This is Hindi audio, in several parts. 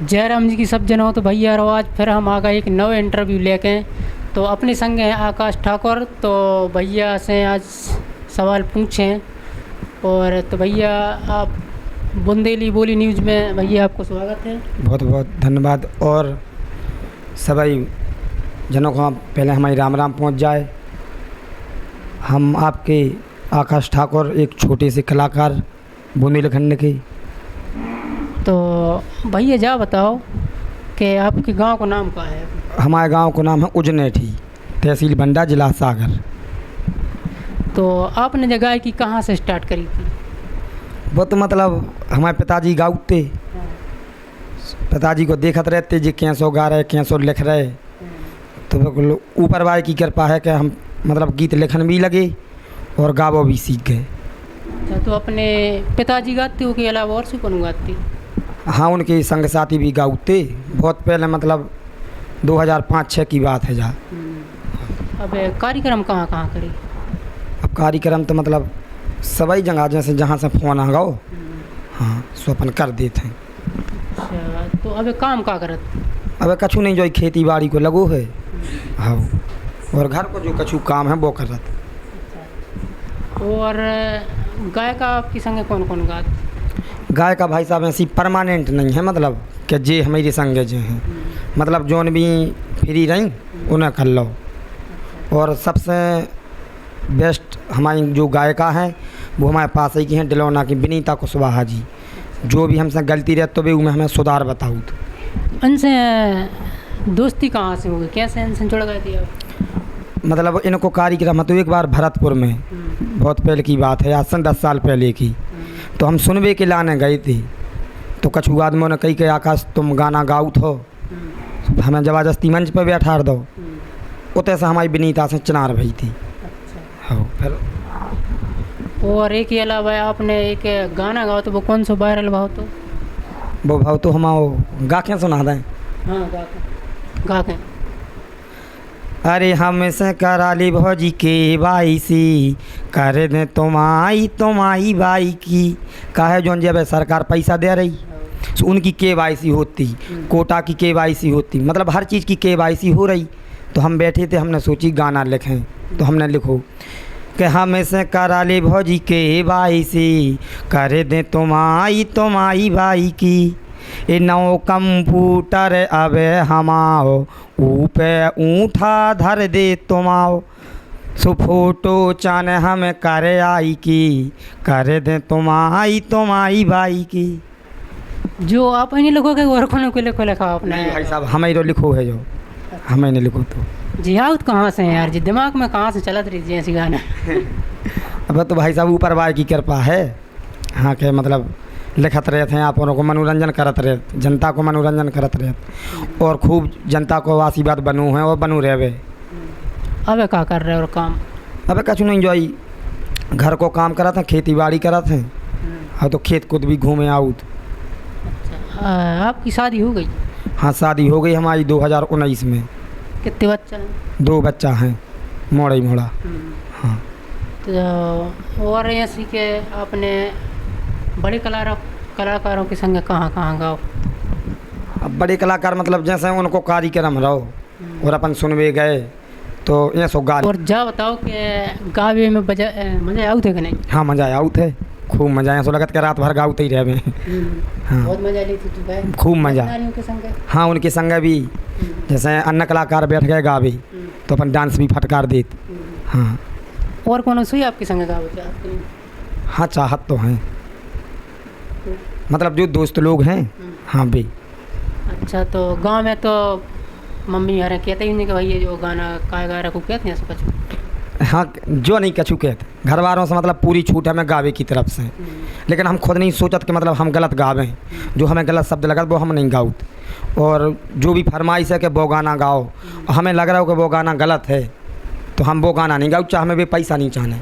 जयराम जी की सब जन हो तो भैया रो आज फिर हम आ गए एक नए इंटरव्यू लेके। तो अपने संग हैं आकाश ठाकुर। तो भैया से आज सवाल पूछें। और तो भैया आप बुंदेली बोली न्यूज़ में भैया आपको स्वागत है। बहुत बहुत धन्यवाद। और सभी जनों को पहले हमारी राम राम पहुंच जाए। हम आपके आकाश ठाकुर एक छोटे से कलाकार बुंदेलखंड के। तो भैया जा बताओ कि आपके गांव का नाम क्या है? हमारे गांव का नाम है उजनेठी, तहसील बंडा, जिला सागर। तो आपने जो गायकी कहाँ से स्टार्ट करी थी? वो तो मतलब हमारे पिताजी गाते, पिताजी को देखते रहते जी कैसो गा रहे कैसो लिख रहे। तो बिल्कुल ऊपर वाले की कृपा है कि हम मतलब गीत लिखन भी लगे और गावो भी सीख गए। अच्छा, तो अपने पिताजी गाते हो के अलावा और से कौन गाती? हाँ, उनके संग साथी भी गाते बहुत पहले, मतलब 2005-06 की बात है। जा अब कार्यक्रम कहाँ कहाँ करी? अब कार्यक्रम तो मतलब सभी जगह जैसे जहाँ से फ़ोन आ गाओ, हाँ सो अपन कर देते हैं। अच्छा, तो अब काम का करत? अब कछु नहीं, जो खेती बाड़ी को लगो है। हाँ, और घर को जो कछु काम है वो करत। और गायका आपकी संगे कौन कौन गात? गाय का भाई साहब ऐसी परमानेंट नहीं है, मतलब कि जे हमारे संगे जो हैं, मतलब जोन भी फ्री रही उन्हें कर लो। और सबसे बेस्ट हमारी जो गायिका हैं वो हमारे पास ही की हैं, डिलोना की विनीता कुशवाहा जी। जो भी हमसे गलती रहे तो भी उनमें हमें सुधार बताऊँ। तो इनसे दोस्ती कहाँ से होगी, कैसे इनसे जुड़ गए थे आप? मतलब इनको कार्यक्रम तो एक बार भरतपुर में, बहुत पहले की बात है, आज से 10 साल पहले की। तो हम सुनबे के लाने गए थे। तो कछु आदमियों ने कही कि आकाश तुम गाना गाओ थो, हमें ज़बरदस्ती मंच पर बैठा दो। उतने से हमारी विनीता से चिनार भई थी। हाँ, फिर और एक के अलावा आपने एक गाना गाओ तो वो कौन सा वायरल भाव? तो वो भाव तो हम गा के सुना दें। हाँ, गा के। अरे हम से करा ली भौजी के वाईसी, कर दे तुम्हारी बाई की। काहे जोन जब सरकार पैसा दे रही तो उनकी KYC होती, कोटा की KYC होती, मतलब हर चीज़ की KYC हो रही। तो हम बैठे थे, हमने सोची गाना लिखें। तो हमने लिखो कि हम से करा ले भौजी के वाईसी, कर दे तुम्हारी बाई की। ए नौ कंप्यूटर अब हमाओ, ऊपे ऊँठा धर दे तुमाओ। सो फोटो चान हम कर आई की, कर दे तुम्हारी बाई की। जो आप नहीं लिखोगे और कौन को लिखा आपने? नहीं भाई साहब, हमें तो लिखो है, जो हमें नहीं लिखो। तो जी हाँ, तो कहाँ से है यार जी, दिमाग में कहाँ से चलत रही थी ऐसी गाना? अब तो भाई साहब ऊपर वाले की कृपा है। हाँ, के मतलब लिखत रहे थे, आप को मनोरंजन करत रहे, जनता को मनोरंजन करत रहे, और खूब जनता को आशीर्वाद बनू है और बनू रहे। अब क्या कर रहे हो और काम? अब कछु नहीं, जो घर को काम करा था, खेती बाड़ी करा थे। हाँ, तो खेत कूद भी घूमे आऊँ। अच्छा, आपकी शादी हो गई? हाँ, शादी हो गई हमारी 2019 में। कितने बच्चे हैं? 2 बच्चा हैं, मोड़ा ही मोड़ा। हाँ, तो और ऐसी के आपने बड़े कलाकारों के संग कहाँ कहाँ गाओ? अब बड़े कलाकार मतलब जैसे उनको कार्यक्रम रहो और अपन सुनवे गए तो ये सो गा। और जा बताओ कि गावे में मज़ा आऊ थे कि नहीं? हाँ, मज़ा आऊ थे, खूब मज़ा आया। सो लगत के रात भर गाते ही रहे। हाँ, बहुत मज़ा ली थी तू? खूब मज़ा। के संग? हाँ, उनके संग भी जैसे अन्य कलाकार बैठ गए गावे तो अपन डांस भी फटकार देते। हाँ, और कौन सुई आपके संग गावे? हाँ, चाहत तो हैं, मतलब जो दोस्त लोग हैं। हाँ भी। अच्छा, तो गांव में तो मम्मी यार कहते ही नहीं कि भाई ये जो गाना का गा रहा को कहते हैं ऐसा कुछ? हाँ, जो नहीं कछु कहते, घर वालों से मतलब पूरी छूट हमें गावे की तरफ से। लेकिन हम खुद नहीं सोचत कि मतलब हम गलत गावें, जो हमें गलत शब्द लगा वो हम नहीं गाऊँ। और जो भी फरमाइश है कि वो गाना गाओ, हमें लग रहा हो कि वो गाना गलत है तो हम वो गाना नहीं गाऊँ, चाहे हमें भी पैसा नहीं चाहना।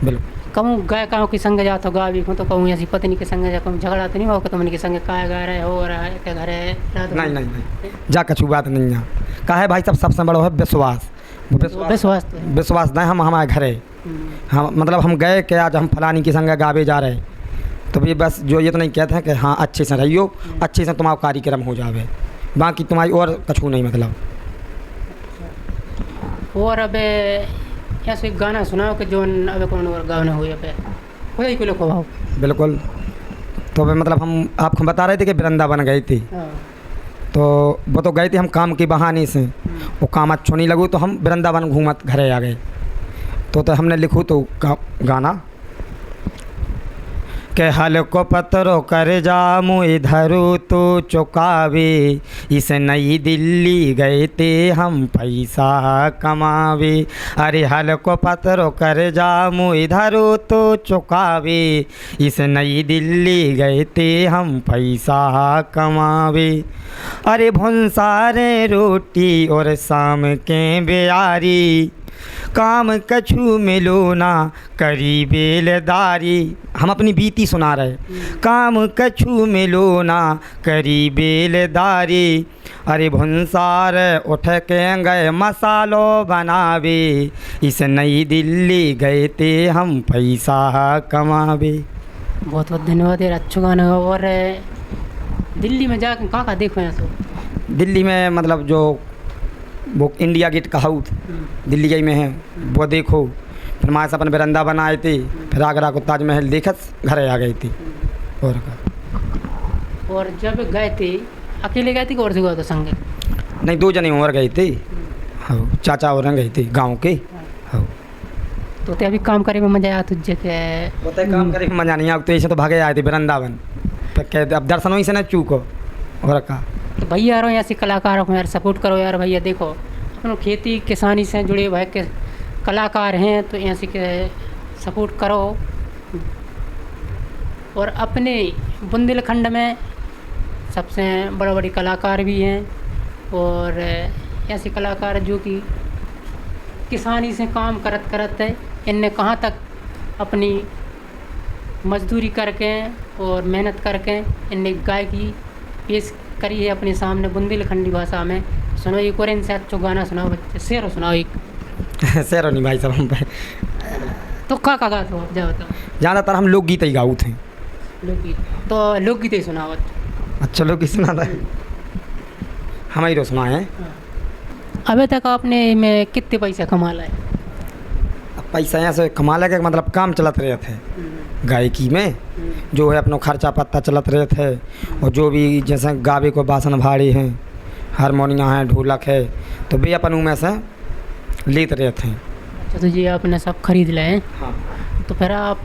बिल्कुल। कहूँ गायकों के संग जाओ तो गा भी तो कहूँ ऐसी पत्नी के संग जा कहूँ झगड़ा तो नहीं हो कि तुम के संग का गा रहे हो रहा है क्या घर है? नहीं नहीं नहीं, जा कछु बात नहीं है। का है भाई साहब, सबसे बड़ा है विश्वास। विश्वास नहीं, हम हमारे घर है। हम मतलब हम गए कि आज हम फलानी के संग गावे जा रहे, तो भैया बस जो ये तो नहीं कहते हैं कि हाँ अच्छे से रहियो, अच्छे से तुम्हारा कार्यक्रम हो जावे, बाकी तुम्हारी और कछू नहीं मतलब। और अब ऐसे गाना सुनाओ कि जो अब कौन और गाना हो पे हो ही को लिखो भाव। बिल्कुल। तो भाई मतलब हम आपको बता रहे थे कि वृंदावन गए थे, हाँ। तो वो तो गए थे हम काम के बहाने से, वो काम अच्छो नहीं लगू तो हम वृंदावन घूमत घरे आ गए। तो हमने लिखू तो गाना के हल को पत्रो कर जामू इधरू तो चुकावे, इस नई दिल्ली गए थे हम पैसा कमावे। अरे हल को पत्रो कर जामू इधरू तो चुकावे, इस नई दिल्ली गए थे हम पैसा कमावे। अरे भुनसारे रोटी और शाम के बेयारी, काम कछु मिलो ना करी बेलदारी। हम अपनी बीती सुना रहे, काम कछु मिलो ना करी बेलदारी। अरे भुनसार उठ के गए मसालो बनावे, इस नई दिल्ली गए थे हम पैसा कमावे। बहुत बहुत धन्यवाद यार, अच्छा गाना। और दिल्ली में जाकर कहाँ कहाँ देखो यहाँ से? दिल्ली में मतलब जो वो इंडिया गेट का हाउस दिल्ली गई में है वो देखो, फिर वहाँ से अपन वृंदावन आए थे, फिर आगरा को ताजमहल देखत घरे आ गई थी। और जब गए थे अकेले गए थे कि और से गए थे संग? नहीं, 2 जने और गए थे। हाँ, चाचा और गए थे गांव के। हाँ। तो ते अभी काम करे में मजा आया तुझे के? वो काम करे में मजा नहीं आया, तो ऐसे तो भागे आए थे वृंदावन, फिर कहते अब दर्शन ही से न चूको। और का तो भैया यार ऐसे कलाकार हो यार, सपोर्ट करो यार भैया। देखो अपन खेती किसानी से जुड़े भाई के कलाकार हैं, तो ऐसे के सपोर्ट करो। और अपने बुंदेलखंड में सबसे बड़े बड़े कलाकार भी हैं, और ऐसे कलाकार जो कि किसानी से काम करत है, इनने कहाँ तक अपनी मजदूरी करके और मेहनत करके इनने गायकी पेश करी है अपने सामने बुंदेलखंडी भाषा में। सुनो एक और इनसे अच्छा गाना सुनाओ बच्चे, शेर सुनाओ एक। शेर नहीं भाई साहब हम पे तो का गाते हो आप, जाओ बताओ। ज़्यादातर हम लोकगीत ही गाऊ थे। लोकगीत? तो लोकगीत ही सुनाओ। अच्छा लोकगीत सुना था हम ही रो सुनाए। अभी तक आपने में कितने पैसे कमा लाए? अब पैसा यहाँ से कमा लगे मतलब काम चलत रहे थे गायकी में, जो है अपना खर्चा पत्ता चलत रहे थे। और जो भी जैसे गावे को बासन भाड़ी हैं, हारमोनिया है, ढोलक है, तो वे अपन में से लेते रहे थे। अच्छा, तो ये आपने सब खरीद ले हैं? हाँ। तो फिर आप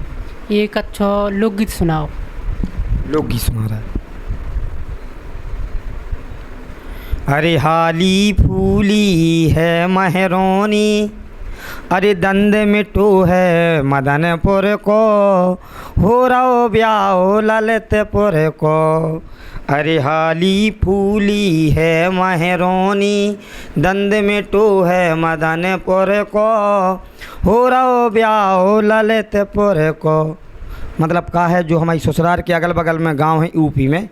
एक अच्छा लोकगीत सुनाओ। लोकगीत सुना रहा है। अरे हाली फूली है महरोनी, अरे दंद मिटू है मदनपुर को, हो रहो ब्याह ललितपुर को। अरे हाली फूली है महरोनी, दंद मिटू है मदनपुर को, हो रहो ब्याह ललितपुर को। मतलब का है जो हमारी ससुराल के अगल बगल में गांव है यूपी में,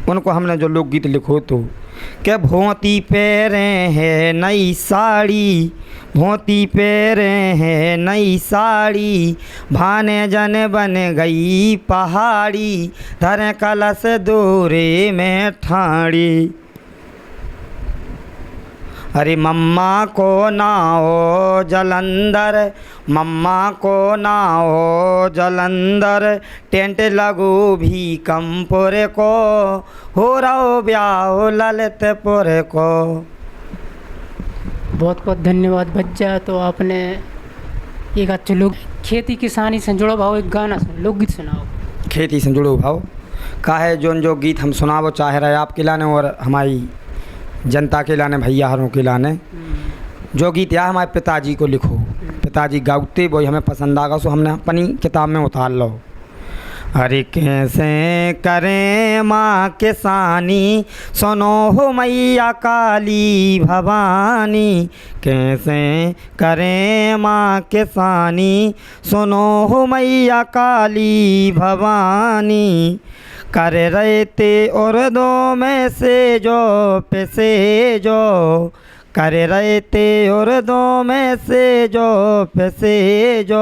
उनको हमने जो लोकगीत लिखो तो के भोंती पैरे है नई साड़ी, भोंती पैरे है नई साड़ी, भाने जन बन गई पहाड़ी, धरे कलश दूरे में ठाड़ी। अरे मम्मा को नाओ जलंधर, मम्मा को नाओ जलंधर, टेंट लगो भी कमपुर को, हो रहो ब्याह ललितपुर को। बहुत बहुत धन्यवाद बच्चा। तो आपने एक अच्छे लोग खेती किसानी से जुड़ो भाव एक गाना सुन, लोकगीत सुनाओ। खेती से जुड़ो भाव का है जो गीत हम सुनावो चाह रहे आपके लाने और हमारी जनता के लाने, भैया हरों के लाने। जो गीत या हमारे पिताजी को लिखो, पिताजी गाते वही हमें पसंद आगा, सो हमने अपनी किताब में उतार लो। अरे कैसे करें माँ किसानी, सुनो हो मैया काली भवानी, कैसे करें माँ किसानी, सुनो हो मैया काली भवानी। कर रहे थे उर्दों में से जो पैसे जो, कर रहे थे उर्दों में से जो पैसे जो,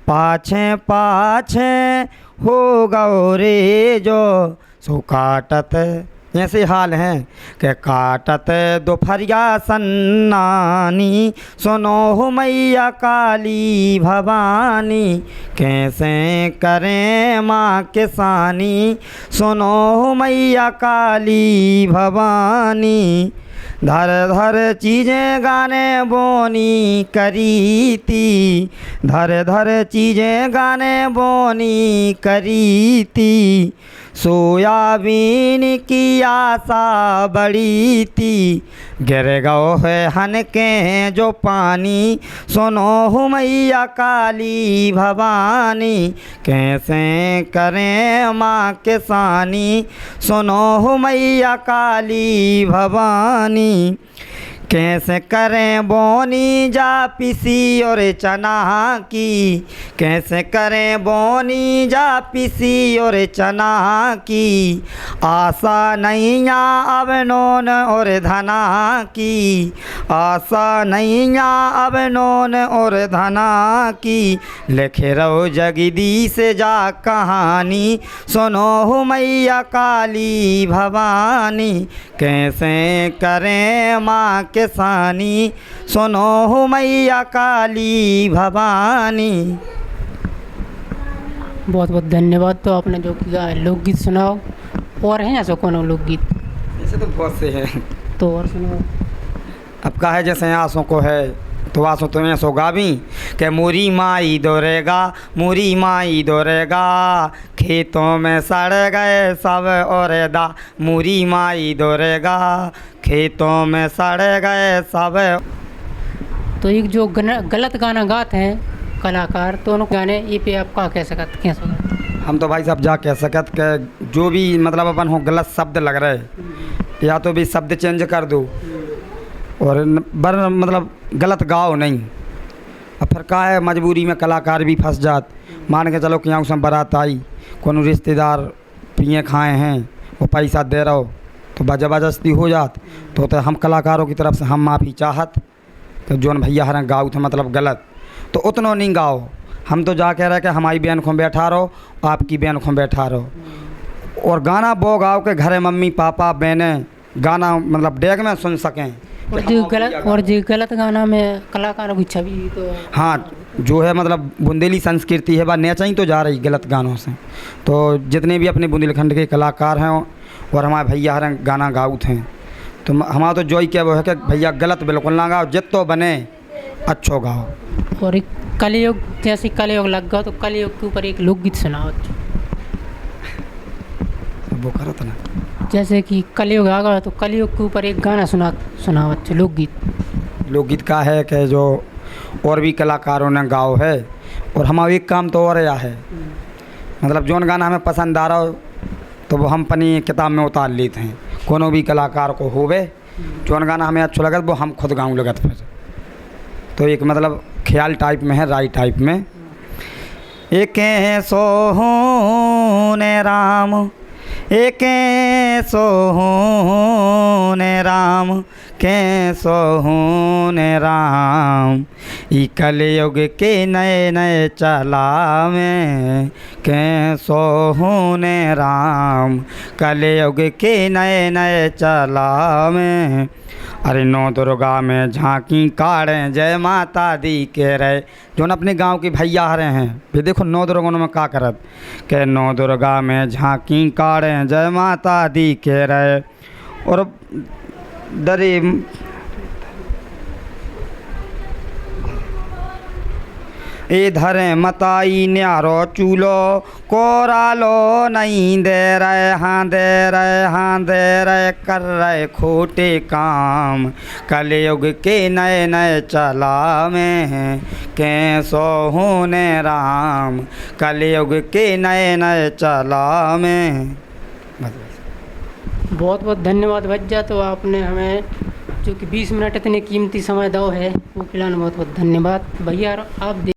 पाछे पाछे हो गओ रे जो सो काटत ऐसे हाल हैं कि काटत दोपहरिया सन्नानी सुनो हो मैया काली भवानी कैसे करें माँ किसानी सुनो हो मैया काली भवानी धर धर चीज़ें गाने बोनी करी थी धर धर चीज़ें गाने बोनी करी थी सोयाबीन की आशा बड़ी थी गिर गओ है हन के जो पानी सुनो हो मैया काली भवानी कैसे करें माँ किसानी सुनो हो मैया काली भवानी कैसे करें बोनी जा पिसी और चना की कैसे करें बोनी जा पिसी और चना की आशा नैया अब नोन और धना की आशा नैया अब नोन और धना की लिखे रहो जगदी से जा कहानी सुनो हो मैया काली भवानी कैसे करें माँ किसानी सुनो हो मैया काली भवानी। बहुत बहुत धन्यवाद। तो आपने जो लोकगीत सुनाओ और हैं ऐसा कौन लोकगीत? ऐसे तो बहुत से हैं, तो और सुनाओ। अब का है जैसे आंसू को है तो आंसू तुम्हें सो गावी के मुरी माई दौड़ेगा मुरी माई दौड़ेगा खेतों में सड़ गए सब और दा मुरी माई दौड़ेगा खेतों में सड़ गए सब। तो एक जो गलत गाना गाते हैं कलाकार तो उन गाने ये पे आप क्या कह सकते कैसे? हम तो भाई साहब जा कह सकत के जो भी मतलब अपन हो गलत शब्द लग रहे या तो भी शब्द चेंज कर दो और बर मतलब गलत गाओ नहीं। अब फिर का है मजबूरी में कलाकार भी फंस जात मान के चलो कि यहाँ उसमें बारात आई कोनो रिश्तेदार पिए खाए हैं वो पैसा दे रहो तो ज़बरदस्ती हो जात तो हम कलाकारों की तरफ से हम माफ़ी चाहत तो जोन भैया हर गाओ थे मतलब गलत तो उतना नहीं गाओ। हम तो जा कह रहे कि हमारी बहन को बैठा रहो आपकी बहन को बैठा रहो और गाना वो गाओ के घरे मम्मी पापा बहनें गाना मतलब डेग में सुन सकें। और जो गलत गाना में कलाकारों की छवि तो हाँ जो है मतलब बुंदेली संस्कृति है वह नेचा ही तो जा रही गलत गानों से। तो जितने भी अपने बुंदेलखंड के कलाकार हैं और हमारे भैया हर गाना गाउत हैं तो हमारा तो जो ही क्या वो है कि भैया गलत बिल्कुल ना गाओ जितो बने अच्छो गाओ। और एक कलयुग जैसे कलयुग लग गया तो कलयुग के ऊपर एक लोकगीत सुनाओ वो करो तो ना जैसे कि कलयुग आ गया तो कलयुग के ऊपर एक गाना सुनाओ अच्छा लोकगीत। लोकगीत का है कि जो और भी कलाकारों ने गाओ है और हमारा एक काम तो और या है मतलब जोन गाना हमें पसंद आ रहा हो तो वो हम अपनी किताब में उतार लेते हैं कोनो भी कलाकार को होवे जोन गाना हमें अच्छा लगत वो हम खुद गाऊँ लगत फिर तो एक मतलब ख्याल टाइप में है राय टाइप में एक सोहने राम एक सोहने राम के सोहने राम ई कलयुग के नए नए चला में के सोहने राम कलयुग के नए नए चला में अरे नौ दुर्गा में झांकी काढ़ें जय माता दी के रहे जोन अपने गांव के भैया हरे हैं भी देखो नौ दुर्गा में का करत के नौ दुर्गा में झांकी काढ़ें जय माता दी के रहे और डरे इधर मताई न्यारो चूलो कोरालो नहीं दे रहे हाँ दे रहे कर रहे खोटे काम कलयुग के नए नए चला में के सोहने राम कलयुग के नए नए चला में। बहुत बहुत धन्यवाद भज्जा। तो आपने हमें जो कि 20 मिनट इतने कीमती समय दो है वो खिलाने बहुत बहुत धन्यवाद भैया। आप